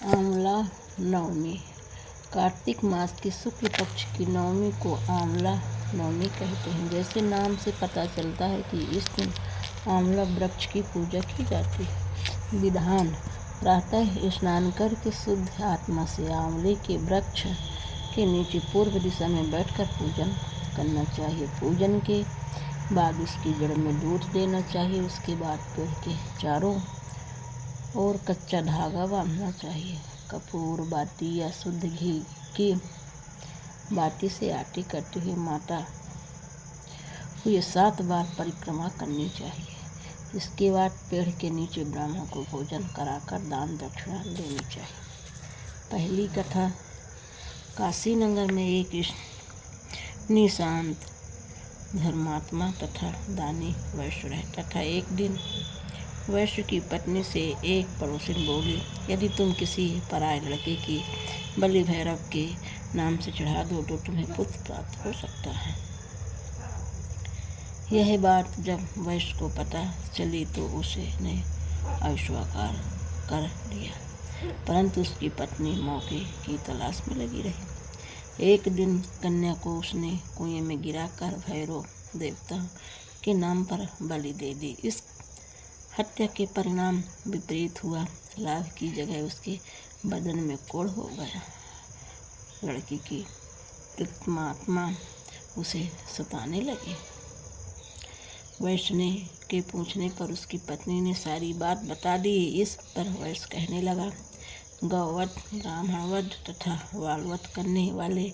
आंवला नवमी। कार्तिक मास की शुक्ल पक्ष की नवमी को आंवला नवमी कहते हैं। जैसे नाम से पता चलता है कि इस दिन आंवला वृक्ष की पूजा की जाती है। विधान: प्रातः स्नान करके शुद्ध आत्मा से आंवले के वृक्ष के नीचे पूर्व दिशा में बैठकर पूजन करना चाहिए। पूजन के बाद उसकी जड़ में दूध देना चाहिए। उसके बाद पेड़ के चारों और कच्चा धागा बांधना चाहिए। कपूर बाती या शुद्ध घी की बाती से आरती करते हुए माता हुए 7 बार परिक्रमा करनी चाहिए। इसके बाद पेड़ के नीचे ब्राह्मण को भोजन कराकर दान दक्षिणा देनी चाहिए। पहली कथा: काशी नगर में एक निशांत धर्मात्मा तथा दानी वैश्य रहता था। एक दिन वैश्य की पत्नी से एक पड़ोसिन बोली, यदि तुम किसी पराये लड़के की बलि भैरव के नाम से चढ़ा दो तो तुम्हें पुत्र प्राप्त हो सकता है। यह बात जब वैश्य को पता चली तो उसने अस्वीकार कर दिया, परंतु उसकी पत्नी मौके की तलाश में लगी रही। एक दिन कन्या को उसने कुएं में गिराकर भैरव देवता के नाम पर बलि दे दी। इस हत्या के परिणाम विपरीत हुआ। लाभ की जगह उसके बदन में कोढ़ हो गया। लड़की की प्रेतात्मा उसे सताने लगी। वैश्य के पूछने पर उसकी पत्नी ने सारी बात बता दी। इस पर वैश्य कहने लगा, गौवध, ब्राह्मणवध तथा बालवध करने वाले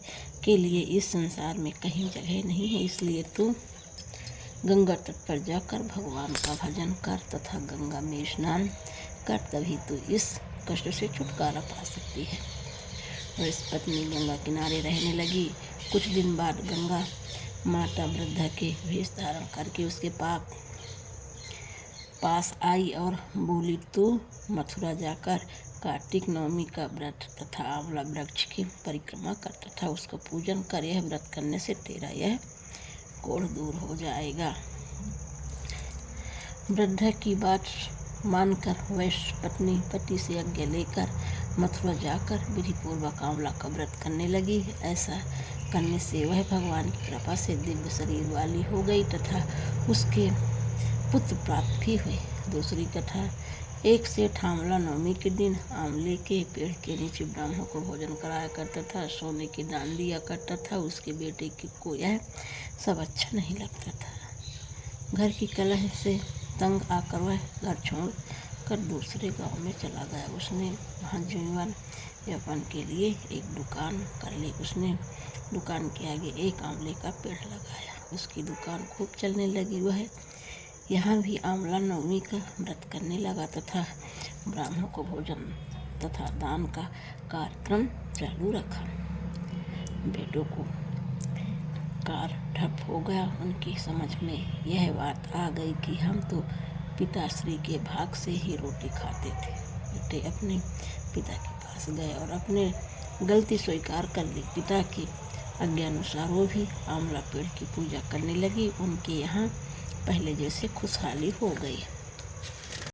के लिए इस संसार में कहीं जगह नहीं है। इसलिए तू गंगा तट पर जाकर भगवान का भजन कर तथा गंगा में स्नान कर, तभी तू इस कष्ट से छुटकारा पा सकती है। वैश्य पत्नी गंगा किनारे रहने लगी। कुछ दिन बाद गंगा माता वृद्धा के वेश धारण करके उसके पास आई और बोली, तू मथुरा जाकर कार्तिक नवमी का व्रत तथा आंवला वृक्ष की परिक्रमा कर तथा उसका पूजन कर। यह व्रत करने से तेरा यह कोढ़ दूर हो जाएगा। वृद्धा की बात मानकर वैश्य पत्नी पति से आज्ञा लेकर मथुरा जाकर विधि पूर्वक आंवला का व्रत करने लगी। ऐसा करने से वह भगवान की कृपा से दिव्य शरीर वाली हो गई तथा उसके पुत्र प्राप्त भी हुए। दूसरी कथा: एक सेठ आंवला नवमी के दिन आंवले के पेड़ के नीचे ब्राह्मण को भोजन कराया करता था, सोने के दान दिया करता था। उसके बेटे को यह सब अच्छा नहीं लगता था। घर की कलह से तंग आकर वह घर छोड़ कर दूसरे गांव में चला गया। उसने वहाँ जीवन यापन के लिए एक दुकान कर ली। उसने दुकान के आगे एक आंवले का पेड़ लगाया। उसकी दुकान खूब चलने लगी। वह यहाँ भी आंवला नवमी का व्रत करने लगा तथा ब्राह्मण को भोजन तथा दान का कार्यक्रम चालू रखा। बेटों को कार ठप हो गया। उनकी समझ में यह बात आ गई कि हम तो पिताश्री के भाग से ही रोटी खाते थे। बेटे अपने पिता के पास गए और अपने गलती स्वीकार कर ली। पिता की आज्ञानुसार वो भी आंवला पेड़ की पूजा करने लगी। उनके यहाँ पहले जैसे खुशहाली हो गई।